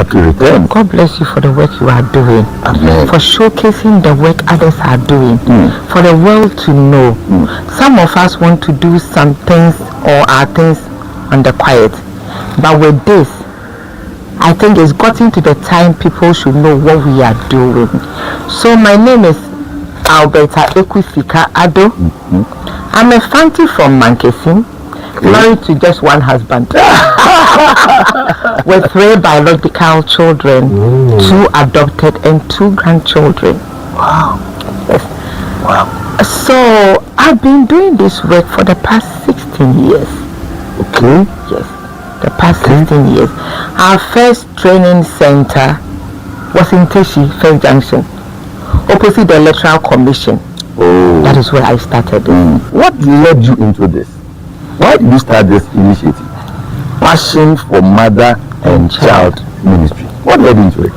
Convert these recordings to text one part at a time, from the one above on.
have to return. God bless you for the work you are doing. Amen. For showcasing the work others are doing. For the world to know. Some of us want to do some things or our things on the quiet. But with this, I think it's gotten to the time people should know what we are doing. So my name is Alberta Ekwifika Ado. I'm a Fanti from Mankesim, married to just one husband with 3 biological children, 2 adopted and 2 grandchildren. Wow. Yes. Wow. So I've been doing this work for the past 16 years. Okay. Yes, the past 16 years. Our first training center was in Teshi, First Junction, opposite the Electoral Commission. Oh. That is where I started. What led you into this? Why did you start this initiative? Passion for Mother and Child Ministry. What led you into it?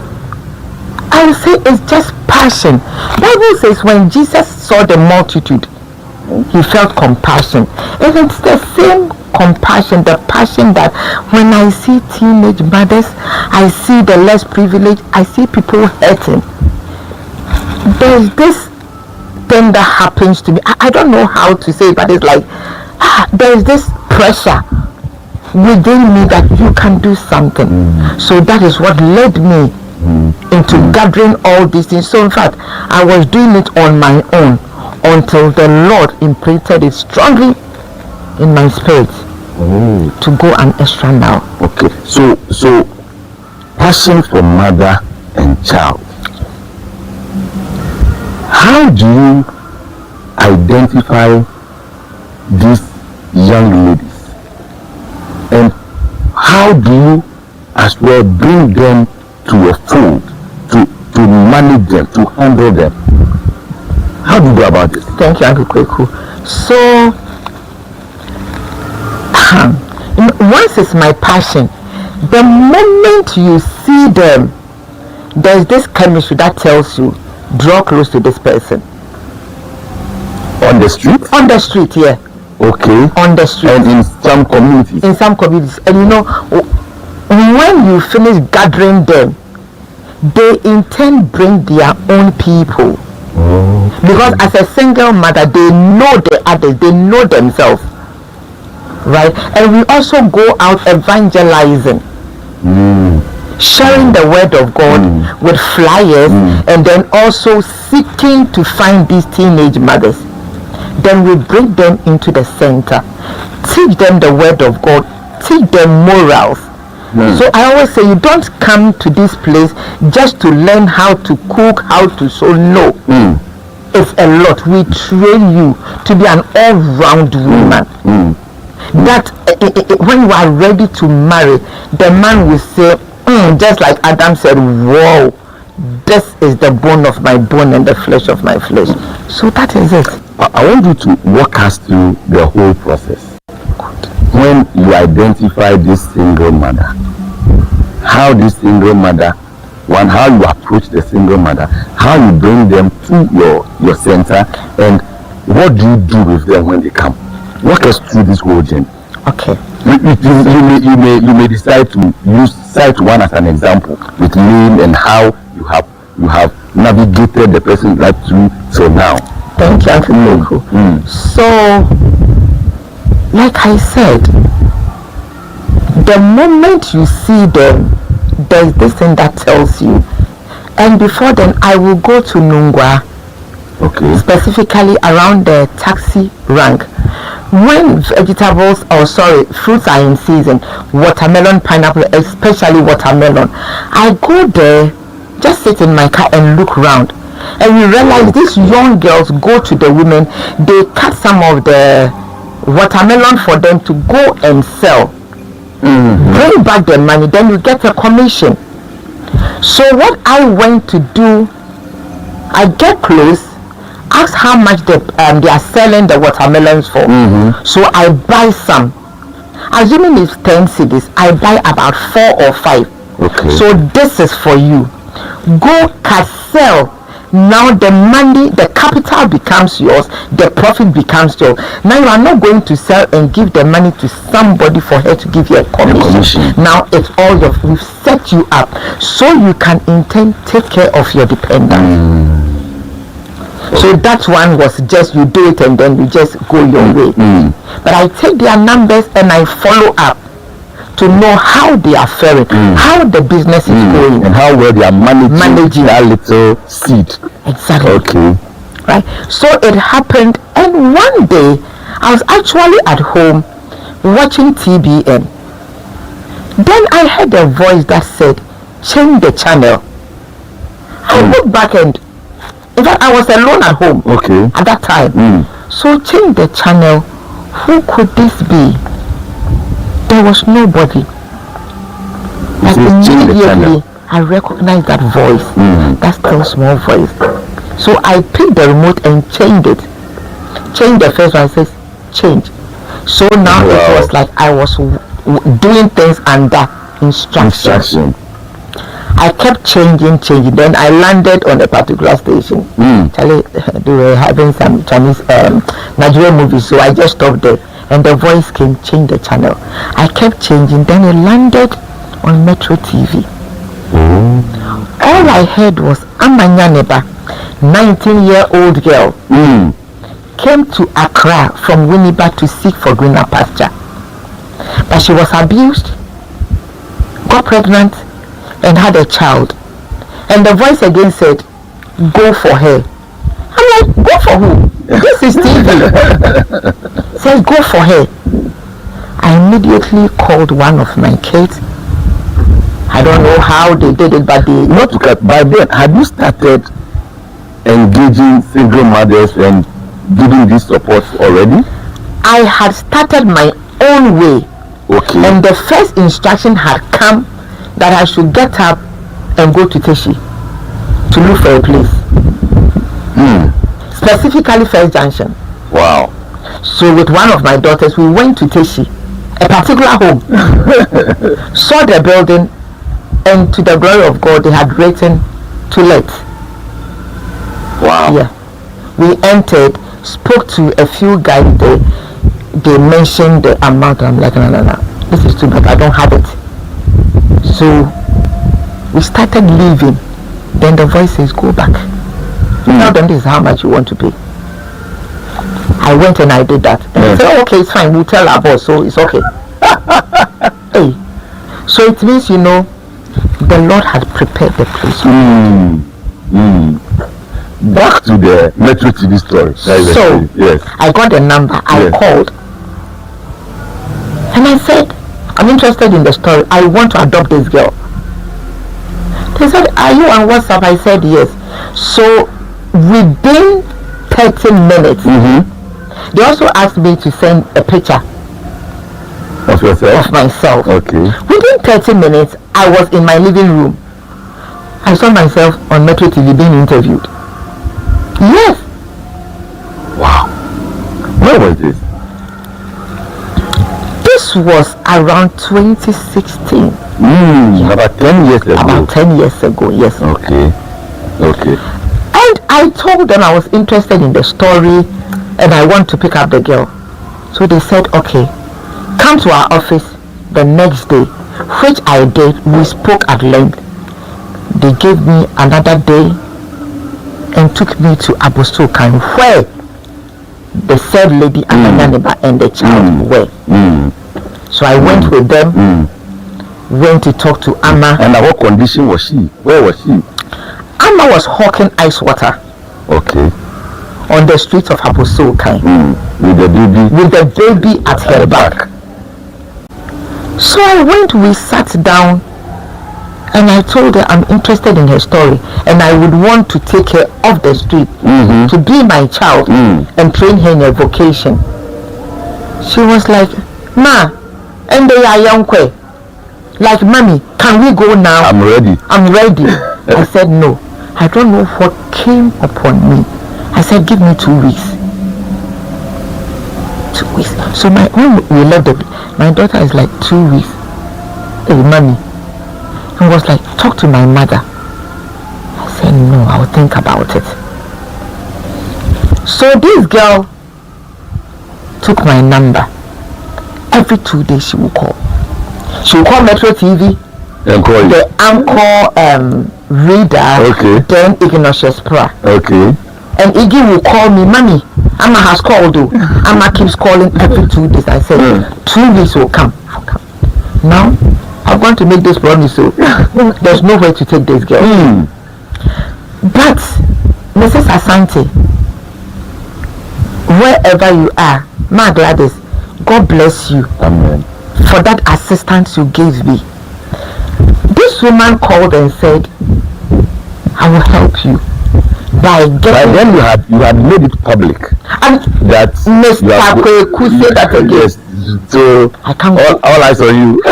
I would say it's just passion. Bible says when Jesus saw the multitude, he felt compassion. And it's the same compassion, the passion that when I see teenage mothers, I see the less privileged, I see people hurting. There's this thing that happens to me. I don't know how to say it, but it's like there's this pressure within me that you can do something. So that is what led me into gathering all these things. So in fact, I was doing it on my own until the Lord imprinted it strongly in my spirit to go an extra mile. Okay, so passion for mother and child. How do you identify these young ladies, and how do you as well bring them to your fold, to manage them, to handle them? How do you go about this? Thank you, Uncle Kweku. So once it's my passion, the moment you see them, there's this chemistry that tells you draw close to this person. On the street? On the street, yeah. Okay. On the street. And in some communities? In some communities. And you know, when you finish gathering them, they in turn bring their own people. Because as a single mother, they know the others, they know themselves. Right? And we also go out evangelizing. Sharing the word of God with flyers, and then also seeking to find these teenage mothers. Then we bring them into the center, teach them the word of God, teach them morals. So I always say, you don't come to this place just to learn how to cook, how to sew. No, it's a lot. We train you to be an all-round woman. That when you are ready to marry, the man will say, just like Adam said, whoa, this is the bone of my bone and the flesh of my flesh. So that is it. I want you to walk us through the whole process. When you identify this single mother, how this single mother, how you approach the single mother, how you bring them to your center, and what do you do with them when they come? Walk us through this whole journey. Okay. You may decide to use Site 1 as an example with name and how you have navigated the person right through till now. Thank you, Uncle Kweku. So, like I said, the moment you see them, there's this thing that tells you. And before then, I will go to Nungwa, specifically around the taxi rank. When fruits are in season, watermelon, pineapple, especially watermelon, I go there, just sit in my car and look around. And we realize these young girls go to the women, they cut some of the watermelon for them to go and sell. Bring back the money, then you get a commission. So what I went to do, I get close, ask how much they are selling the watermelons for. So I buy some. Assuming it's 10 cedis, I buy about 4 or 5. So this is for you. Go sell. Now the money, the capital becomes yours, the profit becomes yours. Now you are not going to sell and give the money to somebody for her to give you a commission. Now it's all yours. We've set you up. so you can intend take care of your dependents. So that one was just you do it and then you just go your way. But I take their numbers and I follow up to know how they are faring, how the business is going, and how well they are managing that little seed. Exactly. Okay. Right. So it happened, and one day I was actually at home watching TBN. Then I heard a voice that said, "Change the channel." I looked back and, in fact, I was alone at home. Okay. At that time. So change the channel. Who could this be? There was nobody. Like immediately, I recognized that voice, that still small voice. So I picked the remote and changed it. Changed the first one, says change. So now it was like I was doing things under instruction. I kept changing. Then I landed on a particular station. Charlie, they were having some Chinese Nigerian movies, so I just stopped there. And the voice came, change the channel. I kept changing. Then it landed on Metro TV. All I heard was Amanyaneba, 19-year-old girl, came to Accra from Winneba to seek for greener pasture. But she was abused, got pregnant, and had a child. And the voice again said, go for her. I'm like, go for who? This is TV. Says, go for her. I immediately called one of my kids. I don't know how they did it, but they... Not to cut, by then, had you started engaging single mothers and giving this support already? I had started my own way. Okay. And the first instruction had come that I should get up and go to Teshi to look for a place. Specifically First Junction. Wow. So with one of my daughters, we went to Teshi, a particular home, saw the building, and to the glory of God, they had written to let. Wow. Yeah. We entered, spoke to a few guys there. They mentioned the amount. I'm like, no. This is too bad. I don't have it. So we started leaving. Then the voice says, go back. Tell them this is how much you want to pay. I went and I did that. And they said, okay, it's fine. We'll tell our boss, so it's okay. Hey. So it means, the Lord had prepared the place. Back to the Metro TV story. So, yes. I got the number. I called. And I said, I'm interested in the story. I want to adopt this girl. They said, are you on WhatsApp? I said, yes. So, within 30 minutes, they also asked me to send a picture of yourself? Of myself. Okay. Within 30 minutes, I was in my living room. I saw myself on Metro TV being interviewed. Yes. Wow. Where was this? This was around 2016. About 10 years ago. About 10 years ago, yes. Okay. And I told them I was interested in the story and I want to pick up the girl. So they said, okay, come to our office the next day, which I did. We spoke at length. They gave me another day and took me to Abosokan, where the said lady Amanyaneba and the child were. So I went with them, went to talk to Amma. And what condition was she? Where was she? Amma was hawking ice water. Okay. On the streets of Abosokan. With the baby at her back. So I went, we sat down, and I told her I'm interested in her story and I would want to take her off the street to be my child and train her in her vocation. She was like, Ma, and they are young kwe. Like, Mommy, can we go now? I'm ready. I said, no. I don't know what came upon me. I said, give me 2 weeks. 2 weeks. So when we left my daughter is like 2 weeks. Hey, Mommy. And was like, talk to my mother. I said, no, I'll think about it. So this girl took my number. Every 2 days she will call. She will call Metro TV the Anchor reader, Okay. then Ignatius Pra. Okay. And Iggy will call me, Mommy, Amma has called you. Amma keeps calling every 2 days. I said, 2 weeks will come. I'll come. Now, I'm going to make this promise, so there's no way to take this girl. But, Mrs. Asante, wherever you are, my Gladys, God bless you. Amen. For that assistance you gave me. This woman called and said, I will help you by By getting. then you had made it public And that Mr. Kweku said that again. Yes. So I can't all eyes on you.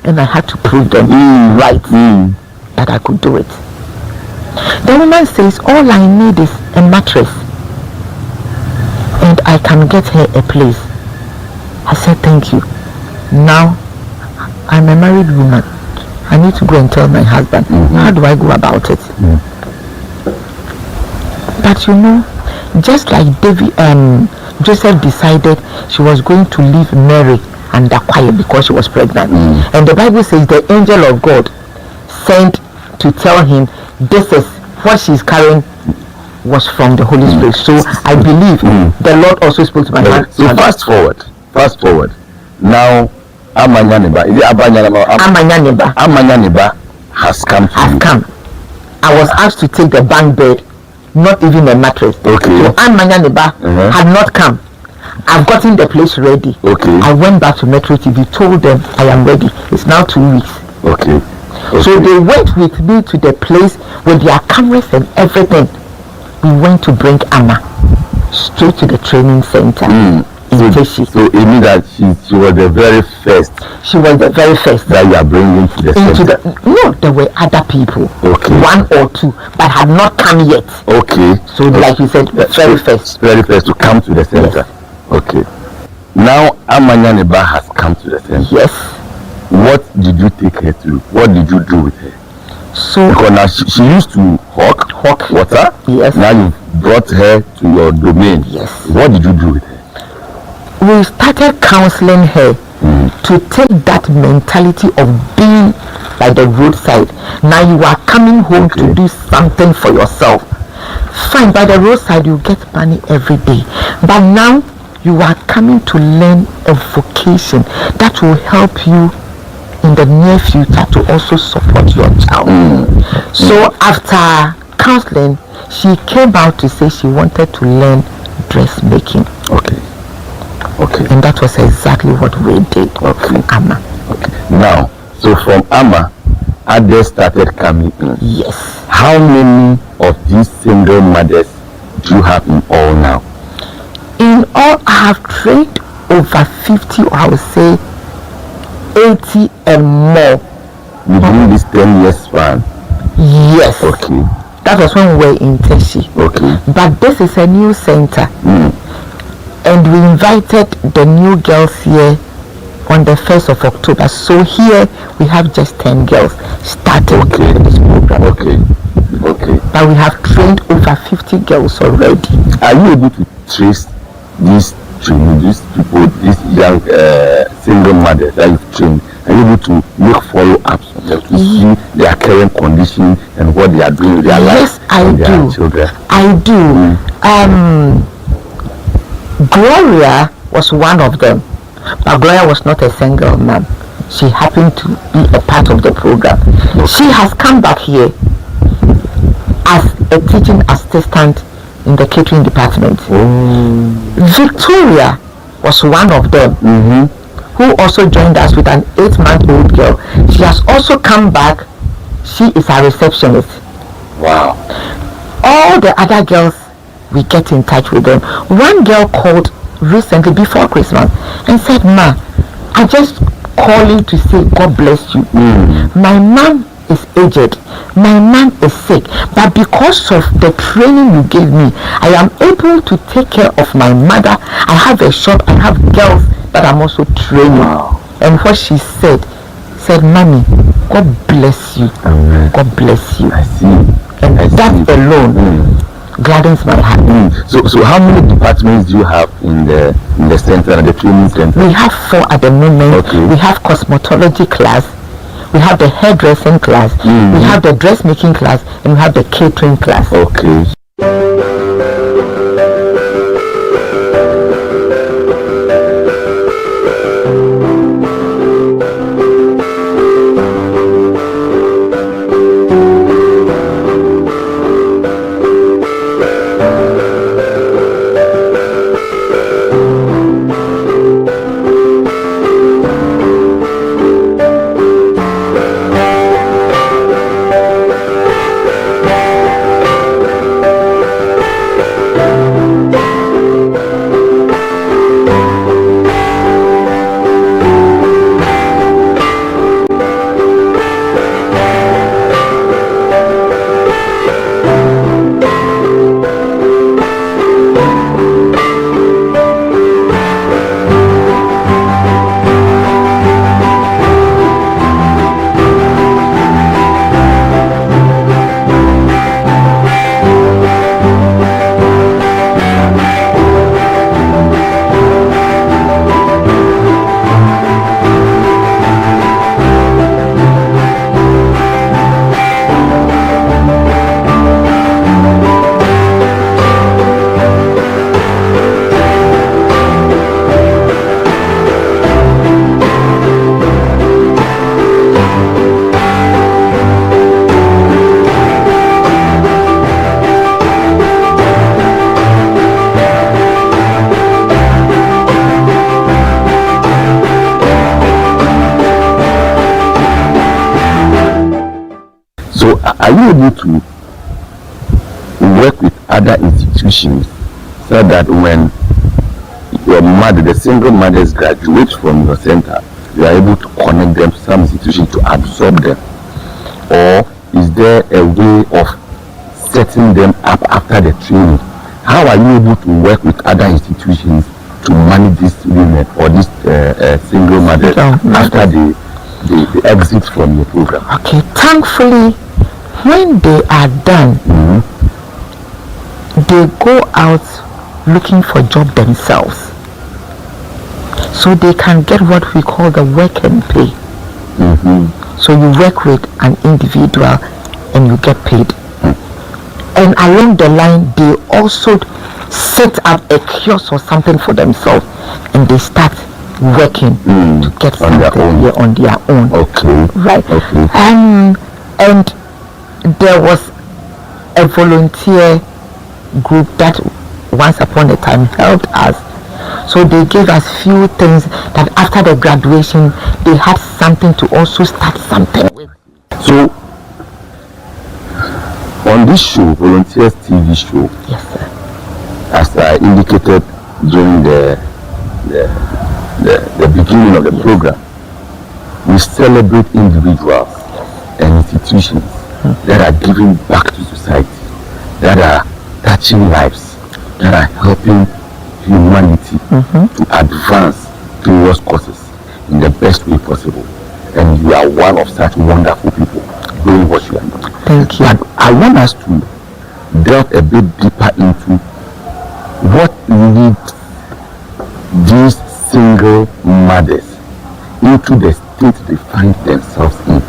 And I had to prove them right that I could do it. The woman says, all I need is a mattress and I can get her a place. I said, thank you. Now I'm a married woman. I need to go and tell my husband. How do I go about it? But you know, just like Joseph decided she was going to leave Mary under quiet because she was pregnant. And the Bible says the angel of God sent to tell him this is what she's carrying was from the Holy Spirit. So I believe the Lord also spoke to my heart. So fast forward. Now Amanyaneba, is it Amanyaneba has come to you. Come. I was asked to take the bank bed, not even a mattress. Okay. So Amanyaneba had not come. I've gotten the place ready. Okay. I went back to Metro TV, told them I am ready. It's now 2 weeks. Okay. So they went with me to the place with their cameras and everything. We went to bring Amma straight to the training center in Teshi. So it means that she was the very first. She was the very first that you are bringing to the center. No, there were other people. Okay. 1 or 2, but had not come yet. Okay. So like you said, very first. Very first to come to the center. Yes. Okay. Now Amanyaneba has come to the center. Yes. What did you take her to? What did you do with her? So Because now she used to hawk water. Yes. Now you brought her to your domain. Yes. What did you do with her? we started counseling her to take that mentality of being by the roadside. Now you are coming home to do something for yourself. Fine, by the roadside you get money every day, but now you are coming to learn a vocation that will help you in the near future to also support your child. So after counseling, she came out to say she wanted to learn dressmaking. Okay. And that was exactly what we did from Amma. Now, so from Amma, others started coming in. Yes. How many of these single mothers do you have in all now? In all, I have trained over 50, or I would say 80 and more. Within this 10 years span? Yes. Okay. That was when we were in Teshi. Okay. But this is a new center. And we invited the new girls here on the 1st of October. So here we have just 10 girls starting this program. Okay. But we have trained over 50 girls already. Are you able to trace these people, these young single mothers that you've trained? Are you able to make follow-ups on them to see their current condition and what they are doing with their lives? Yes, I do. Children? I do. Gloria was one of them, but Gloria was not a single mom. She happened to be a part of the program. She has come back here as a teaching assistant in the catering department. Victoria was one of them, who also joined us with an 8-month-old girl. She has also come back. She is a receptionist. Wow. All the other girls, we get in touch with them. One girl called recently before Christmas and said, "Ma, I just calling to say God bless you. My mom is aged. My mom is sick. But because of the training you gave me, I am able to take care of my mother. I have a shop. I have girls that I'm also training." And what she said, "Mommy, God bless you. Amen. God bless you." I see. And that alone gladdens my heart. So how many departments do you have in the center, the training center? We have 4 at the moment. Okay. We have cosmetology class, We have the hairdressing class, we have the dressmaking class, and we have the catering class. Okay. Are you able to work with other institutions so that when your mother, the single mothers graduate from your center, you are able to connect them to some institution to absorb them? Or is there a way of setting them up after the training? How are you able to work with other institutions to manage these women or these single mothers after they exit from your program? Okay, thankfully, when they are done, they go out looking for job themselves, so they can get what we call the work and pay. So you work with an individual and you get paid, and along the line they also set up a kiosk or something for themselves, and they start working to get something on their own. Okay. Right. Okay. And there was a volunteer group that once upon a time helped us. So they gave us few things that after the graduation they had something to also start something with. So on this show, Volunteers TV show, yes, sir, as I indicated during the beginning of the program, we celebrate individuals and institutions that are giving back to society, that are touching lives, that are helping humanity to advance towards causes in the best way possible. And you are one of such wonderful people doing what you are doing. Thank you. But I want us to delve a bit deeper into what leads these single mothers into the state they find themselves in.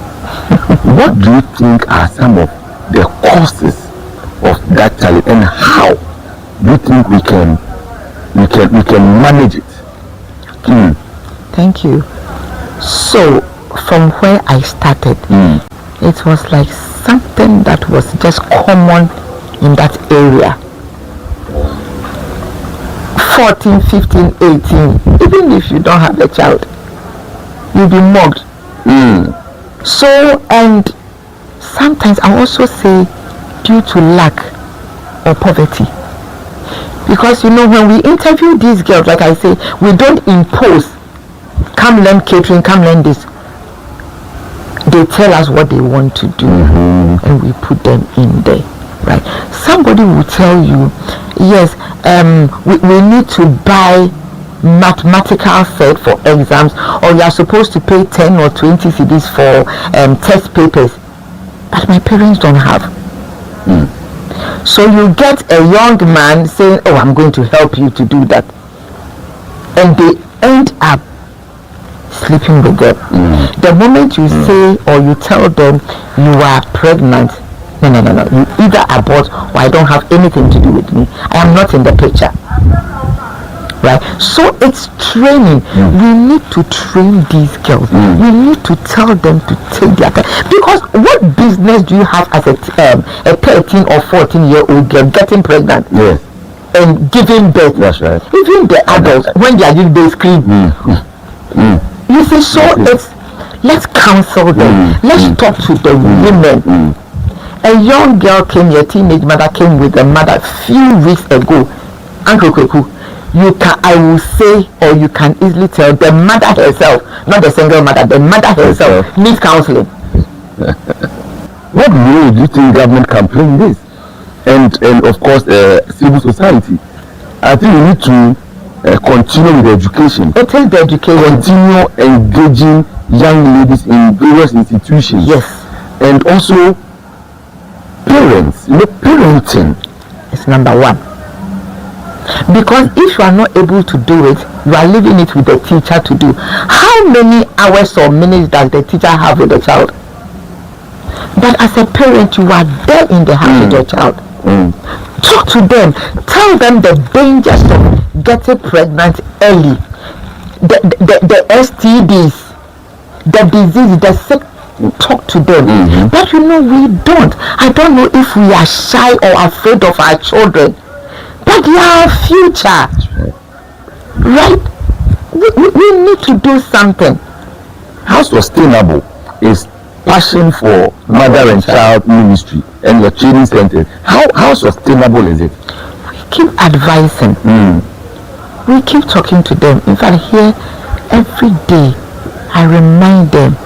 What do you think are some of the causes of that challenge, and how do you think we can manage it? Thank you. So from where I started, it was like something that was just common in that area. 14, 15, 18, even if you don't have a child, you'll be mocked. So, and sometimes I also say due to lack or poverty. Because you know, when we interview these girls, like I say, we don't impose, come learn catering, come learn this. They tell us what they want to do, and we put them in there, right? Somebody will tell you, yes, we need to buy mathematical set for exams, or you are supposed to pay 10 or 20 cedis for test papers, but my parents don't have. So you get a young man saying, oh, I'm going to help you to do that, and they end up sleeping with them. The moment you say or you tell them you are pregnant, no, you either abort or I don't have anything to do with me. I am not in the picture. Right? So it's training. We need to train these girls. We need to tell them to take their time. Because what business do you have as a 13 or 14-year-old girl getting pregnant? Yes. And giving birth? That's right. Even the adults, when they are giving, they scream. You see, so let's counsel them. Let's talk to the women. A young girl came, a teenage mother came with a mother few weeks ago. Uncle Kweku, I will say, or you can easily tell, the mother herself, not the single mother, the mother herself needs counseling. What role do you think government can play in this? And of course, civil society. I think we need to continue with the education. It is the education. Continue engaging young ladies in various institutions. Yes. And also, parents, parenting. It's number one. Because if you are not able to do it, you are leaving it with the teacher to do. How many hours or minutes does the teacher have with the child? But as a parent, you are there in the house with your child. Talk to them. Tell them the dangers of getting pregnant early. The STDs, the disease, the sick. Talk to them. But we don't. I don't know if we are shy or afraid of our children. But they are our future. Right? We need to do something. How sustainable is passion for mother and child ministry and your training center? How sustainable is it? We keep advising. We keep talking to them. In fact, here every day I remind them,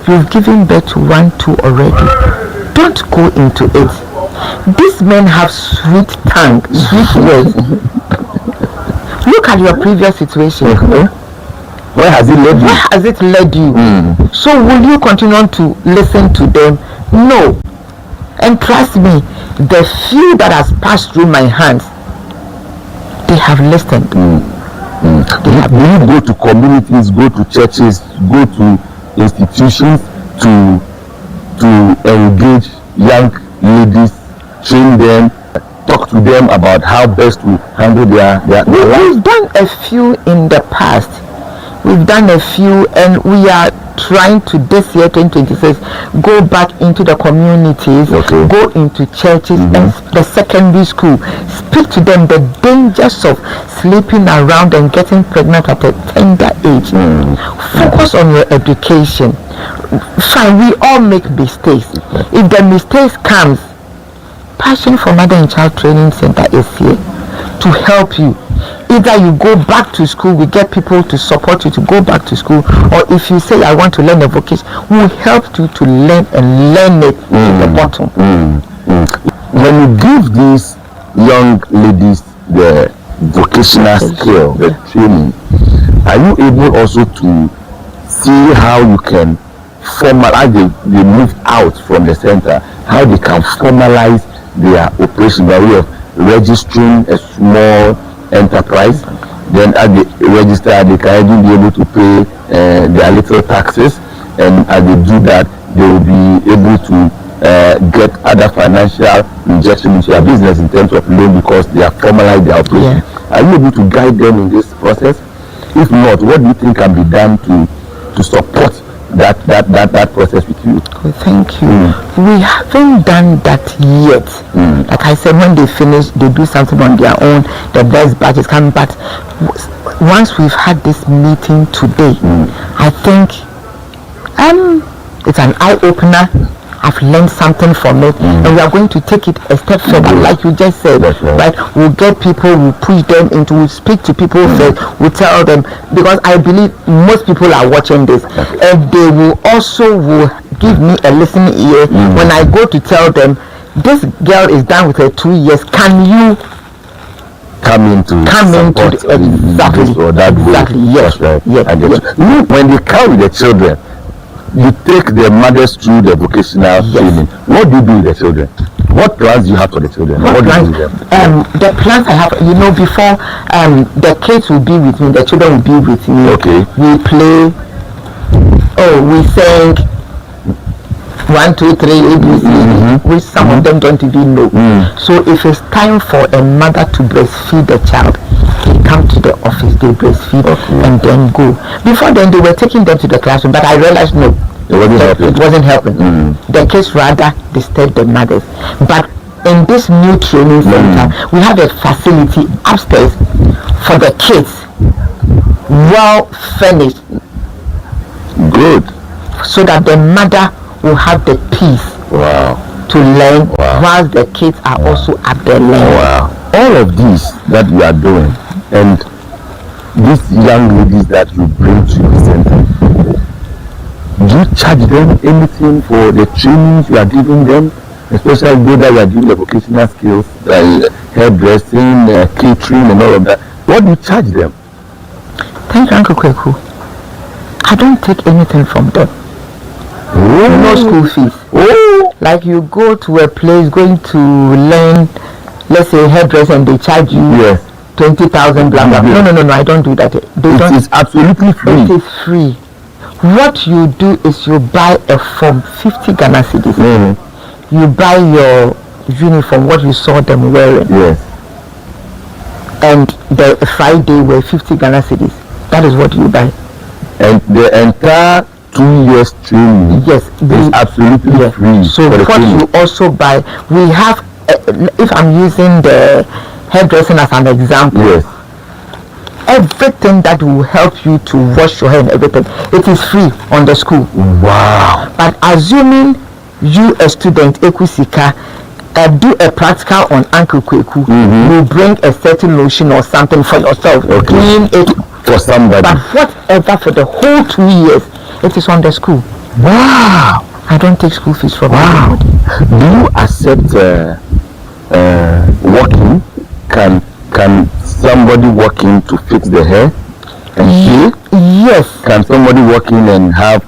you've given birth to 1, 2 already. Don't go into it. These men have sweet tongue, sweet words. Look at your previous situation. Where has it led you? Where has it led you? So will you continue to listen to them? No. And trust me, the few that has passed through my hands, they have listened. Do you go to communities, go to churches, go to institutions to engage young ladies, train them, talk to them about how best to handle their life? We've done a few in the past. We've done a few, and we are trying to, this year 2026, go back into the communities, go into churches and the secondary school, speak to them the dangers of sleeping around and getting pregnant at a tender age. Focus on your education. Fine, we all make mistakes. If the mistakes comes, Passion for Mother and Child Training Center is here to help you. Either you go back to school, we get people to support you to go back to school, or if you say I want to learn a vocation, we'll help you to learn and learn it in the bottom. When you give these young ladies the vocational skill, the training, are you able also to see how you can formalize, they move out from the center, how they can formalize their operation by way of registering a small enterprise? Then as they register, they can even be able to pay their little taxes, and as they do that, they will be able to get other financial injection into their business in terms of loan, because they have formalized their operation. Are you able to guide them in this process? If not, what do you think can be done to support that process with you? Thank you. We haven't done that yet. Like I said, when they finish, they do something on their own. The best batch is coming. But once we've had this meeting today, I think it's an eye opener. I've learned something from it, and we are going to take it a step further, like you just said. Right? We'll get people, we'll push them into, we'll speak to people first, we'll tell them, because I believe most people are watching this, and they will give me a listening ear when I go to tell them, this girl is done with her 2 years, can you come into exactly or that exactly way? Yes. Yes. When they come with the children, you take the mothers through the vocational training. What do you do with the children? What plans do you have for the children? What plans? Do you do with them? The plans I have, before the kids will be with me, the children will be with me. Okay. We play, we sang 1, 2, 3 ABC, which some of them don't even know. So if it's time for a mother to breastfeed the child, they come to the office, they breastfeed, and then go. Before then, they were taking them to the classroom, but I realized no, it wasn't helping. The kids rather disturbed the mothers. But in this new training center, we have a facility upstairs for the kids, well furnished. Good. So that the mother will have the peace to learn while the kids are also at their learning. All of this that you are doing, and these young ladies that you bring to the center, do you charge them anything for the trainings you are giving them, especially those that you are doing the vocational skills, hairdressing, catering, and all of that? What do you charge them? Thank you, Uncle Kweku. I don't take anything from them. No school fees. Like you go to a place going to learn, let's say hairdressing, and they charge you 20,000 blah blah. No, I don't do that. It is absolutely free. It is free. What you do is you buy a form, 50 Ghana cedis. You buy your uniform, what you saw them wearing. And the Friday were 50 Ghana cedis. That is what you buy. And the entire 2 years training is absolutely free. So what you also buy, we have, if I'm using the hairdressing as an example, everything that will help you to wash your hair and everything, it is free on the school. But assuming you, a student, Ekusika, do a practical on Uncle Kweku, you bring a certain lotion or something for yourself, clean it for somebody. But whatever for the whole 2 years, it is on the school. I don't take school fees from anybody. Do you accept working? Can somebody work in to fix the hair and Yes. Can somebody work in and have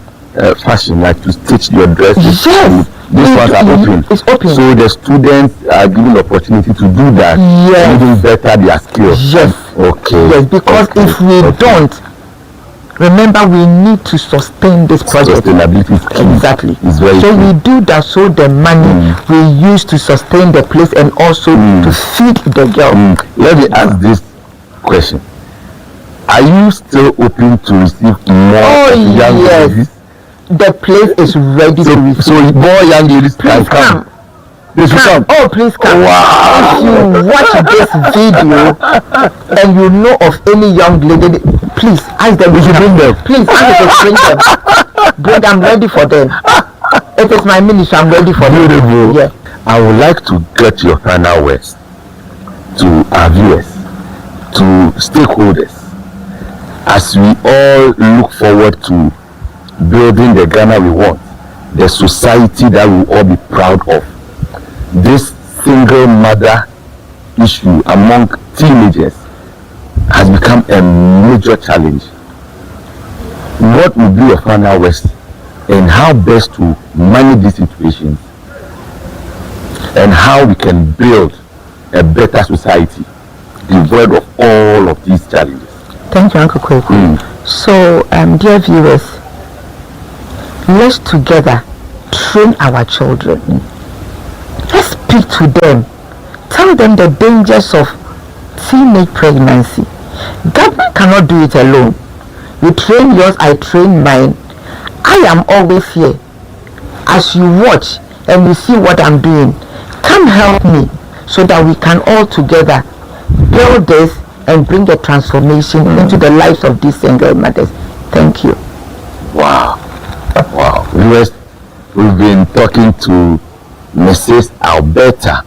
fashion, like to stitch your dresses? Yes. These ones are open. It's open. So the students are given the opportunity to do that. Even better their skills. Yes, because if we don't, remember we need to sustain this project. Sustainability is key. Exactly. It's very so key. We do that so the money we use to sustain the place and also to feed the girl. Let me ask this question. Are you still open to receive more young ladies? The place is ready to receive. So more young ladies can come. Please come. Oh, please come. If you watch this video and you know of any young lady, please ask them. We should bring them. Please ask them to bring them. Bring, I'm ready for them. It is my ministry. I'm ready for them. Beautiful. Yeah. I would like to get your final words to our viewers, to stakeholders, as we all look forward to building the Ghana we want, the society that we all be proud of. This single mother issue among teenagers has become a major challenge. What will be your final words and how best to manage these situations and how we can build a better society devoid of all of these challenges? Thank you, Uncle Kweku. So, dear viewers, let's together train our children. Let's speak to them. Tell them the dangers of teenage pregnancy. Government cannot do it alone. You train yours, I train mine. I am always here. As you watch and you see what I'm doing, come help me so that we can all together build this and bring a transformation into the lives of these single mothers. Thank you. Wow. Viewers, we've been talking to Mrs. Alberta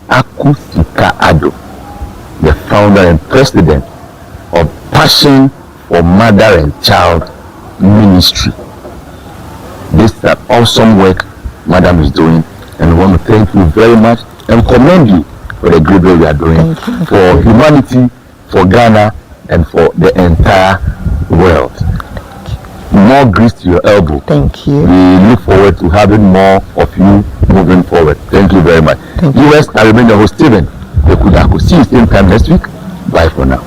Akusika-Addo, the founder and president of Passion for Mother and Child Ministry. This is an awesome work Madam is doing, and we want to thank you very much and commend you for the great work you are doing for humanity, for Ghana, and for the entire world. More grease to your elbow. Thank you. We look forward to having more of you moving forward. Thank you very much. Viewers, I remain your host, Stephen Ekudako. See you same time next week. Bye for now.